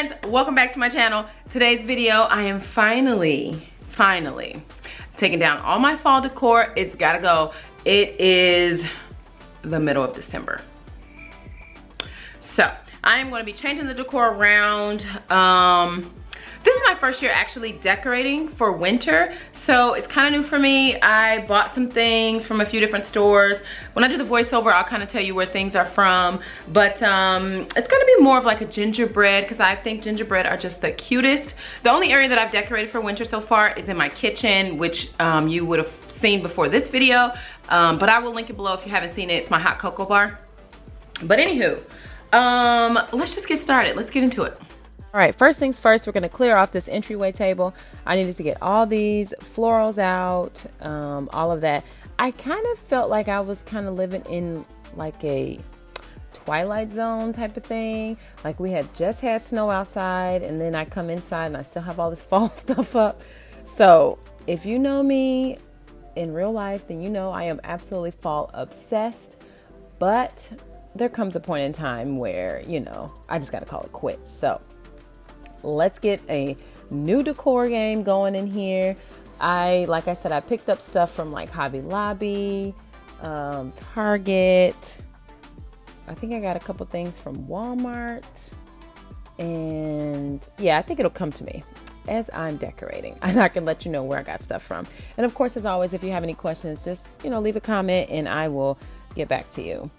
friends, welcome back to my channel. Today's video, I am finally taking down all my fall decor. It's gotta go. It is the middle of December. So I am going to be changing the decor around. This is my first year actually decorating for winter, so it's kind of new for me. I bought some things from a few different stores. When I do the voiceover, I'll kind of tell you where things are from, but it's gonna be more of like a gingerbread, because I think gingerbread are just the cutest. The only area that I've decorated for winter so far is in my kitchen, which you would have seen before this video, but I will link it below if you haven't seen it. It's my hot cocoa bar. But anywho, let's just get started. Let's get into it. All right, first things first, we're gonna clear off this entryway table. I needed to get all these florals out, all of that. I kind of felt like I was kind of living in like a Twilight Zone type of thing. Like we had just had snow outside, and then I come inside and I still have all this fall stuff up. So if you know me in real life, then you know I am absolutely fall obsessed. But there comes a point in time where, you know, I just gotta call it quits. So let's get a new decor game going in here. Like I said, I picked up stuff from like Hobby Lobby, Target. I think I got a couple things from Walmart. And yeah, I think it'll come to me as I'm decorating. And I can let you know where I got stuff from. And of course, as always, if you have any questions, just, you know, leave a comment and I will get back to you.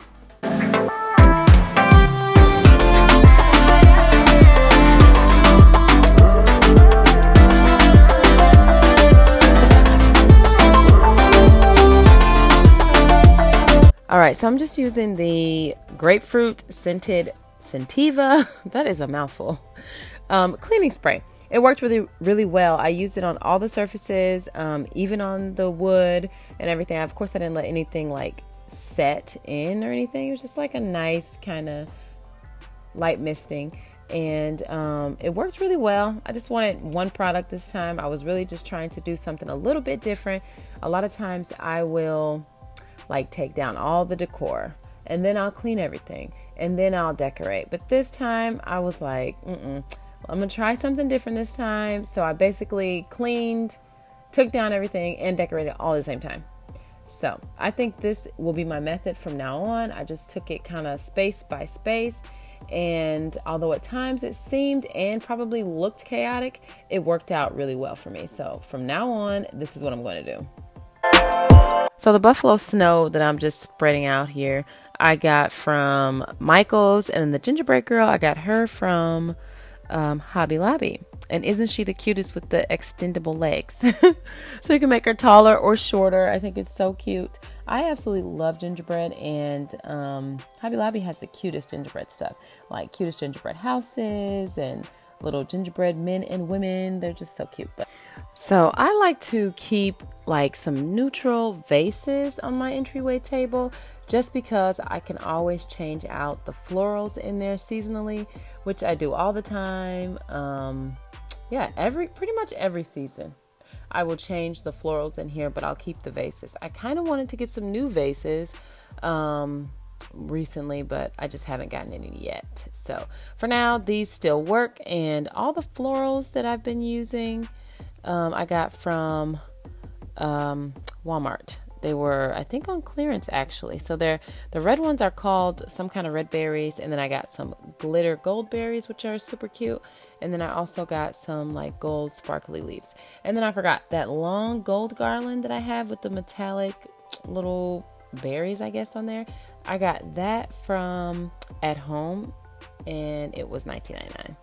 All right, so I'm just using the grapefruit scented Scentiva, that is a mouthful, cleaning spray. It worked really well. I used it on all the surfaces, even on the wood and everything. Of course, I didn't let anything like set in or anything. It was just like a nice kind of light misting, and it worked really well. I just wanted one product this time. I was really just trying to do something a little bit different. A lot of times I will like take down all the decor and then I'll clean everything and then I'll decorate. But this time I was like, I'm gonna try something different this time. So I basically cleaned, took down everything and decorated all at the same time. So I think this will be my method from now on. I just took it kind of space by space, and although at times it seemed and probably looked chaotic, it worked out really well for me. So from now on, this is what I'm going to do. So the buffalo snow that I'm just spreading out here, I got from Michael's, and the gingerbread girl, I got her from Hobby Lobby. And isn't she the cutest with the extendable legs? So you can make her taller or shorter. I think it's so cute. I absolutely love gingerbread, and Hobby Lobby has the cutest gingerbread stuff, like cutest gingerbread houses and little gingerbread men and women. They're just so cute. So I like to keep like some neutral vases on my entryway table, just because I can always change out the florals in there seasonally, which I do all the time. Yeah, pretty much every season I will change the florals in here, but I'll keep the vases. I kind of wanted to get some new vases recently, but I just haven't gotten any yet. So for now, these still work, and all the florals that I've been using I got from Walmart. They were, I think, on clearance actually. So the red ones are called some kind of red berries, and then I got some glitter gold berries, which are super cute. And then I also got some like gold sparkly leaves. And then I forgot that long gold garland that I have with the metallic little berries, I guess, on there. I got that from At Home, and it was $19.99.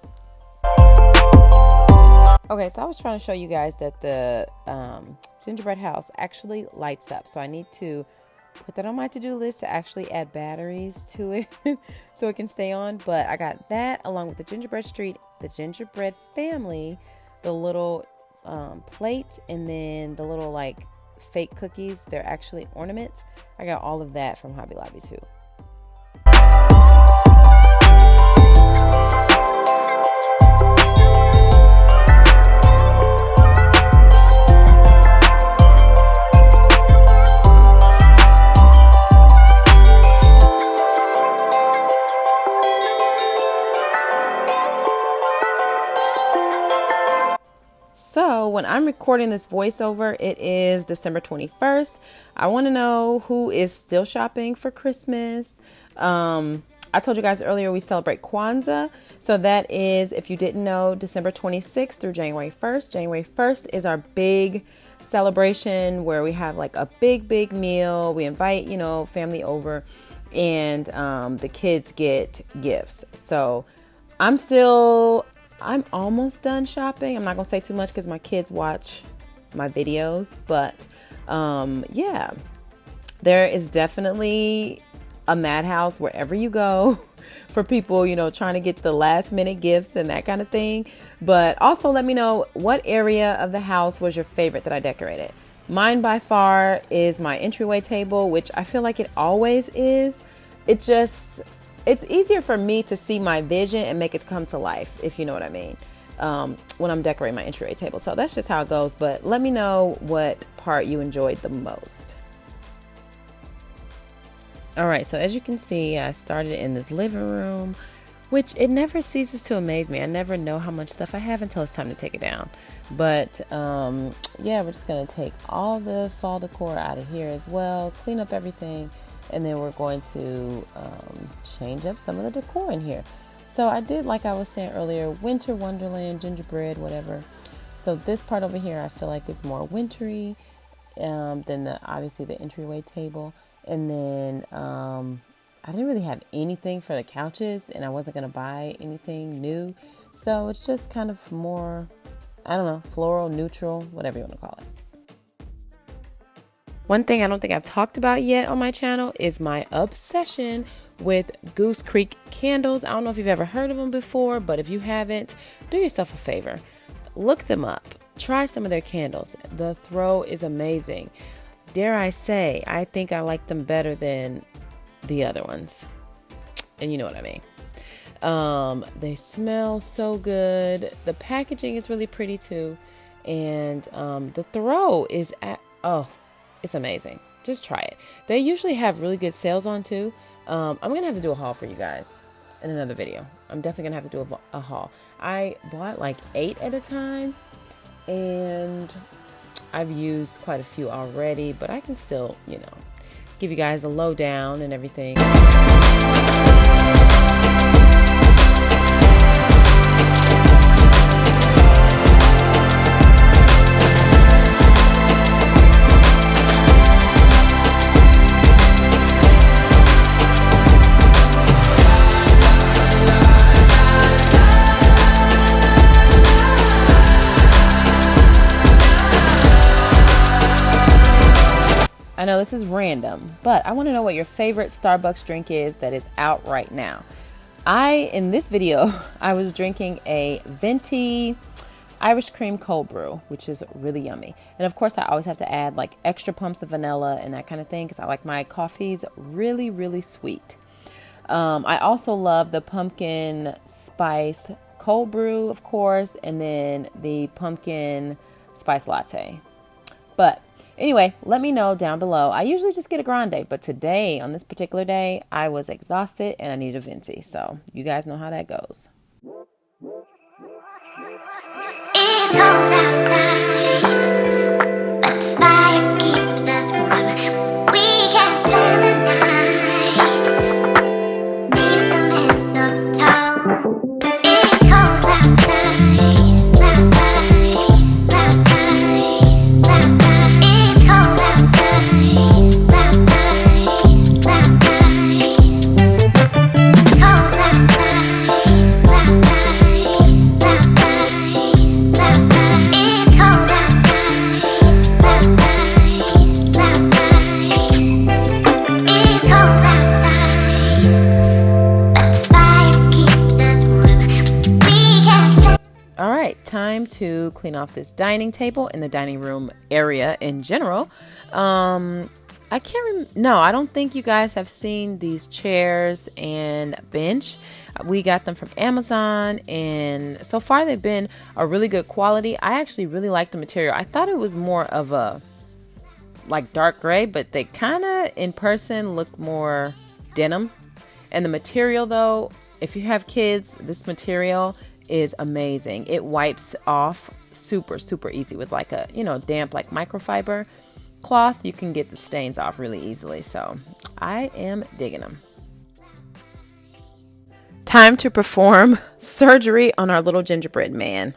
Okay, so I was trying to show you guys that the gingerbread house actually lights up. So I need to put that on my to-do list to actually add batteries to it so it can stay on. But I got that along with the gingerbread street, the gingerbread family, the little plate, and then the little like fake cookies. They're actually ornaments. I got all of that from Hobby Lobby too. I'm recording this voiceover, it is December 21st. I want to know who is still shopping for Christmas. I told you guys earlier we celebrate Kwanzaa. So that is, if you didn't know, December 26th through January 1st. January 1st is our big celebration where we have like a big meal. We invite, family over, and the kids get gifts. So I'm almost done shopping. I'm not gonna say too much because my kids watch my videos, but yeah, there is definitely a madhouse wherever you go for people, trying to get the last minute gifts and that kind of thing. But also let me know what area of the house was your favorite that I decorated. Mine by far is my entryway table, which I feel like it always is. It's easier for me to see my vision and make it come to life, if you know what I mean, when I'm decorating my entryway table. So that's just how it goes. But let me know what part you enjoyed the most. All right, so as you can see, I started in this living room, which it never ceases to amaze me. I never know how much stuff I have until it's time to take it down. But yeah, we're just gonna take all the fall decor out of here as well, clean up everything, and then we're going to change up some of the decor in here. So I did, like I was saying earlier, winter wonderland, gingerbread, whatever. So this part over here, I feel like it's more wintry than obviously the entryway table. And then I didn't really have anything for the couches, and I wasn't going to buy anything new. So it's just kind of more, I don't know, floral, neutral, whatever you want to call it. One thing I don't think I've talked about yet on my channel is my obsession with Goose Creek candles. I don't know if you've ever heard of them before, but if you haven't, do yourself a favor. Look them up. Try some of their candles. The throw is amazing. Dare I say, I think I like them better than the other ones. And you know what I mean. They smell so good. The packaging is really pretty too. And the throw is it's amazing. Just try it. They usually have really good sales on too. I'm going to have to do a haul for you guys in another video. I'm definitely going to have to do a haul. I bought like 8 at a time, and I've used quite a few already, but I can still, give you guys a lowdown and everything. I know this is random, but I want to know what your favorite Starbucks drink is that is out right now. In this video, I was drinking a venti Irish cream cold brew, which is really yummy. And of course, I always have to add like extra pumps of vanilla and that kind of thing because I like my coffees really, really sweet. I also love the pumpkin spice cold brew, of course, and then the pumpkin spice latte. But anyway, let me know down below. I usually just get a grande, but today, on this particular day, I was exhausted and I needed a venti. So you guys know how that goes. It's cold outside, but the fire keeps us warm. We can spend the night beneath the mistletoe. It's cold outside, outside, outside, outside. It's cold outside, outside, outside. Cold outside, outside, outside. Time to clean off this dining table and the dining room area in general. I don't think you guys have seen these chairs and bench. We got them from Amazon, and so far they've been a really good quality. I actually really like the material. I thought it was more of a like dark gray, but they kind of in person look more denim. And the material though, if you have kids, this material is amazing. It wipes off super, super easy with like a, damp like microfiber cloth. You can get the stains off really easily. So I am digging them. Time to perform surgery on our little gingerbread man.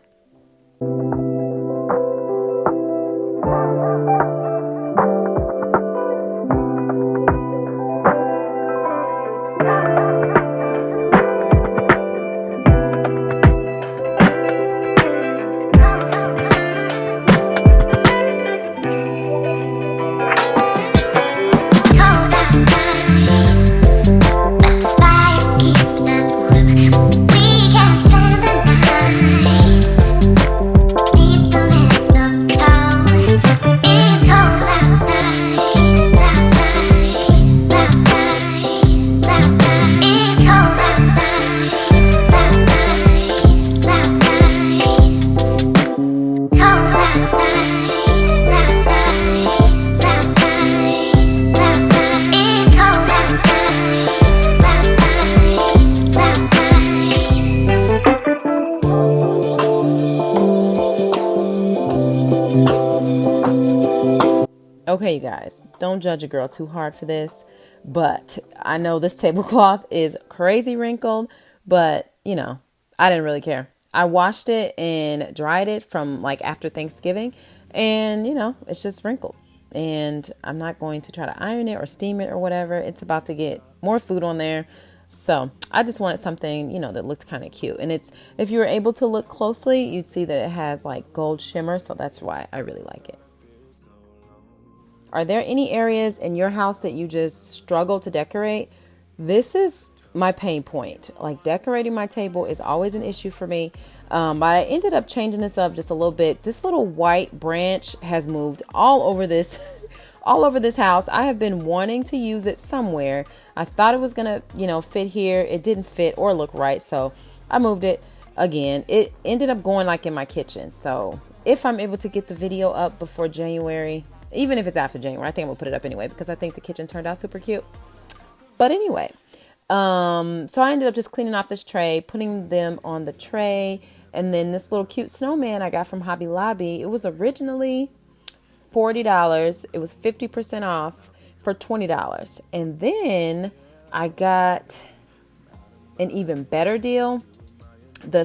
Okay, you guys, don't judge a girl too hard for this, but I know this tablecloth is crazy wrinkled, but I didn't really care. I washed it and dried it from like after Thanksgiving, and it's just wrinkled, and I'm not going to try to iron it or steam it or whatever. It's about to get more food on there. So I just wanted something, that looked kind of cute. And if you were able to look closely, you'd see that it has like gold shimmer. So that's why I really like it. Are there any areas in your house that you just struggle to decorate? This is my pain point. Like, decorating my table is always an issue for me. But I ended up changing this up just a little bit. This little white branch has moved all over this house. I have been wanting to use it somewhere. I thought it was gonna, fit here. It didn't fit or look right, so I moved it again. It ended up going like in my kitchen. So if I'm able to get the video up before January, even if it's after January, I think I'm gonna put it up anyway because I think the kitchen turned out super cute. But anyway, so I ended up just cleaning off this tray, putting them on the tray, and then this little cute snowman I got from Hobby Lobby. It was originally $40. It was 50% off for $20. And then I got an even better deal. The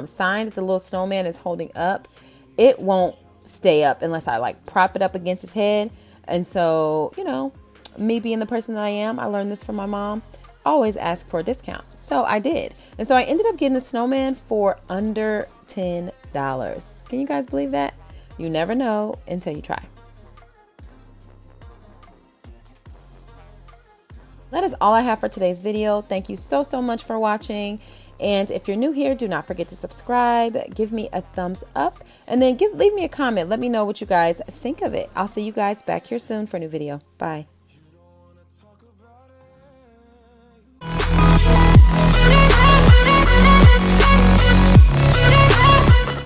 sign that the little snowman is holding up, it won't stay up unless I like prop it up against his head. And so, me being the person that I am, I learned this from my mom, always ask for a discount. So I did. And so I ended up getting the snowman for under $10. Can you guys believe that? You never know until you try. That is all I have for today's video. Thank you so much for watching. And if you're new here, do not forget to subscribe, give me a thumbs up, and then leave me a comment. Let me know what you guys think of it. I'll see you guys back here soon for a new video. Bye.